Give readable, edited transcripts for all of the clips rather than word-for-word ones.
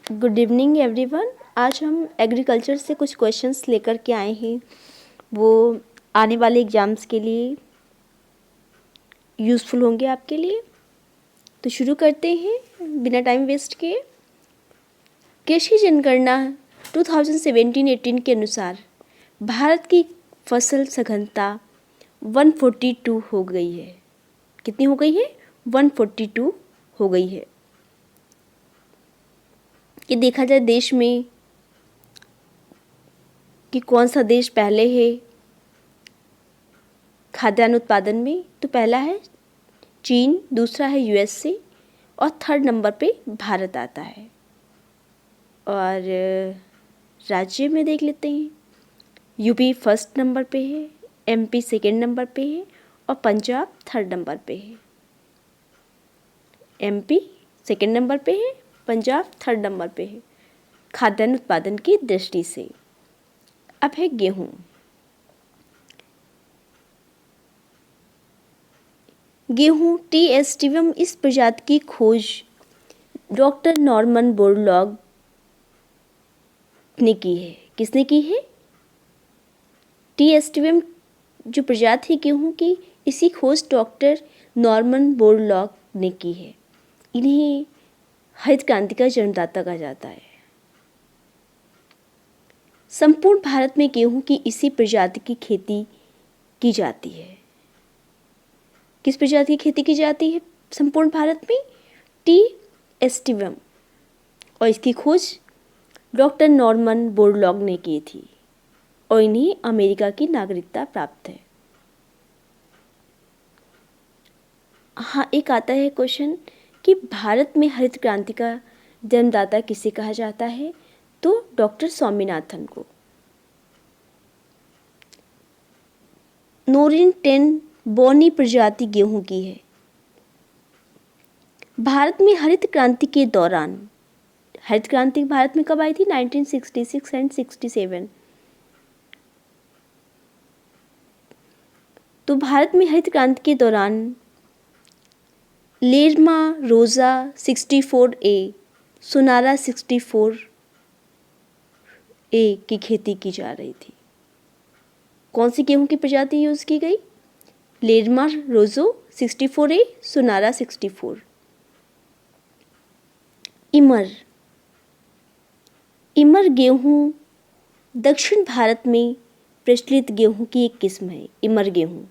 Good evening everyone. आज हम agriculture से कुछ क्वेश्चंस लेकर के आए हैं, वो आने वाले एग्ज़ाम्स के लिए यूज़फुल होंगे आपके लिए। तो शुरू करते हैं बिना टाइम वेस्ट किए। कृषि जनगणना 2017-18 के अनुसार भारत की फसल सघनता 142 हो गई है। कितनी हो गई है? 142 हो गई है। ये देखा जाए देश में कि कौन सा देश पहले है खाद्यान्न उत्पादन में, तो पहला है चीन, दूसरा है यूएसए और थर्ड नंबर पे भारत आता है। और राज्य में देख लेते हैं, यूपी फर्स्ट नंबर पे है, एमपी सेकेंड नंबर पे है और पंजाब थर्ड नंबर पे है। एमपी सेकेंड नंबर पे है, पंजाब थर्ड नंबर पे है खाद्यान्न उत्पादन की दृष्टि से। अब है गेहूँ। गेहूँ टी एस्टिवम इस प्रजाति की खोज डॉक्टर नॉर्मन बोरलॉग ने की है। किसने की है? टी एस्टिवम जो प्रजाति है गेहूँ की, इसी खोज डॉक्टर नॉर्मन बोरलॉग ने की है। इन्हें हरित क्रांति का जन्मदाता कहा जाता है। संपूर्ण भारत में गेहूँ की इसी प्रजाति की खेती की जाती है। किस प्रजाति की खेती की जाती है संपूर्ण भारत में? T aestivum. और इसकी खोज डॉक्टर नॉर्मन बोरलॉग ने की थी और इन्हें अमेरिका की नागरिकता प्राप्त है। हाँ, एक आता है क्वेश्चन कि भारत में हरित क्रांति का जन्मदाता किसे कहा जाता है? तो डॉक्टर स्वामीनाथन को। नोरिन 10 बोनी प्रजाति गेहूं की है। भारत में हरित क्रांति के दौरान, हरित क्रांति भारत में कब आई थी? 1966 एंड 67। तो भारत में हरित क्रांति के दौरान लेरमा रोजा 64A, सोनारा 64A की खेती की जा रही थी। कौन सी गेहूं की प्रजाति यूज़ की गई? लेरमा रोजो 64A, सोनारा 64। इमर गेहूं दक्षिण भारत में प्रचलित गेहूं की एक किस्म है। इमर गेहूं।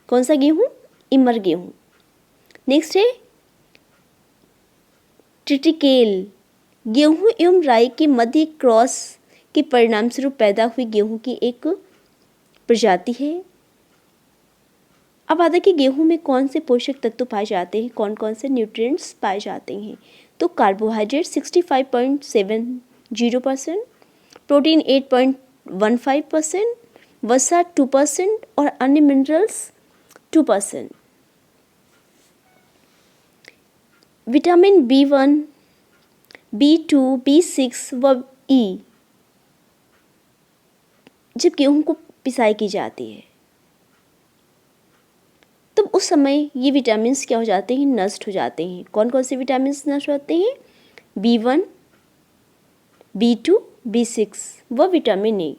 कौन सा गेहूं? इमर गेहूं। नेक्स्ट है ट्रिटिकेल। गेहूं एवं राई के मध्य क्रॉस के परिणाम स्वरूप पैदा हुई गेहूं की एक प्रजाति है। अब आता है कि गेहूं में कौन से पोषक तत्व पाए जाते हैं, कौन कौन से न्यूट्रिएंट्स पाए जाते हैं। तो कार्बोहाइड्रेट 65.70%, प्रोटीन 8.15%, वसा 2% और अन्य minerals 2%। Vitamin B1, B2, B6 व E जब गेहूं को पिसाई की जाती है तब उस समय ये विटामिन्स क्या हो जाते हैं? नष्ट हो जाते हैं। कौन कौन से विटामिन्स नष्ट होते हैं? B1, B2, B6 व विटामिन ए।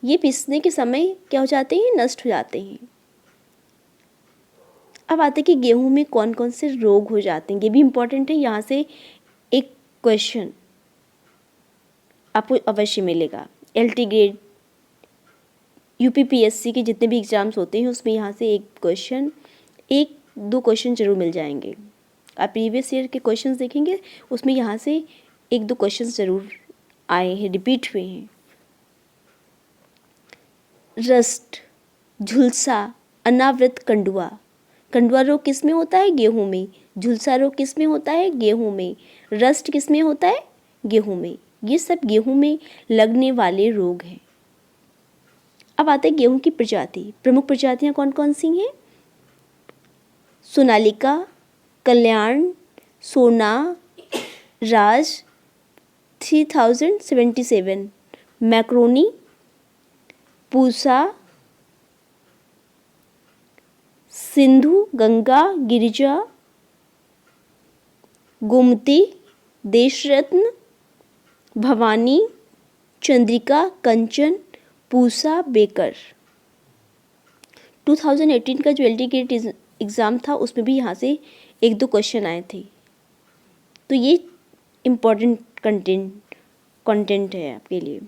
ये पीसने के समय क्या हो जाते हैं? नष्ट हो जाते हैं। अब आते हैं कि गेहूं में कौन कौन से रोग हो जाते हैं। ये भी इम्पोर्टेंट है। यहाँ से एक क्वेश्चन आपको अवश्य मिलेगा। LT ग्रेड, UPPSC के जितने भी एग्ज़ाम्स होते हैं उसमें यहाँ से एक दो क्वेश्चन जरूर मिल जाएंगे। आप प्रीवियस ईयर के क्वेश्चंस देखेंगे, उसमें यहाँ से एक दो क्वेश्चंस जरूर आए हैं, रिपीट हुए हैं। रस्ट, झुलसा, अनावृत कंडुआ। कंडुआ रोग किस में होता है? गेहूं में। झुलसा रोग किस में होता है? गेहूं में। रस्ट किस में होता है? गेहूं में। ये सब गेहूं में लगने वाले रोग हैं। अब आते हैं गेहूं की प्रजाति। प्रमुख प्रजातियां कौन कौन सी हैं? सोनालिका, कल्याण, सोना, राज 3077, मैक्रोनी, पूसा, सिंधु, गंगा, गिरिजा, गोमती, देशरत्न, भवानी, चंद्रिका, कंचन, पूसा, बेकर। 2018 का जो LD गेट एग्ज़ाम था उसमें भी यहाँ से 1-2 क्वेश्चन आए थे। तो ये इम्पोर्टेंट कंटेंट है आपके लिए।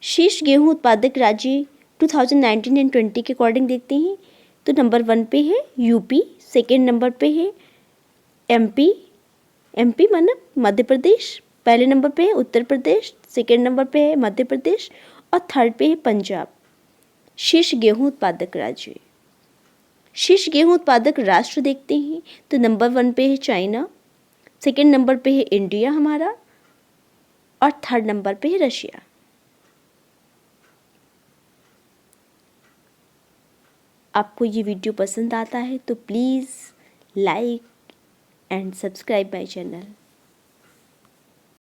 शीर्ष गेहूं उत्पादक राज्य 2019 एंड 20 के अकॉर्डिंग देखते हैं तो नंबर 1 पे है यूपी, सेकेंड नंबर पे है एमपी मतलब मध्य प्रदेश, पहले नंबर पे है उत्तर प्रदेश, सेकेंड नंबर पे है मध्य प्रदेश और थर्ड पे है पंजाब। शीर्ष गेहूं उत्पादक राज्य। शीर्ष गेहूं उत्पादक राष्ट्र देखते हैं तो नंबर 1 पे है चाइना, सेकेंड नंबर पे है इंडिया हमारा और थर्ड नंबर पे है रशिया। आपको ये वीडियो पसंद आता है तो please like and subscribe my channel.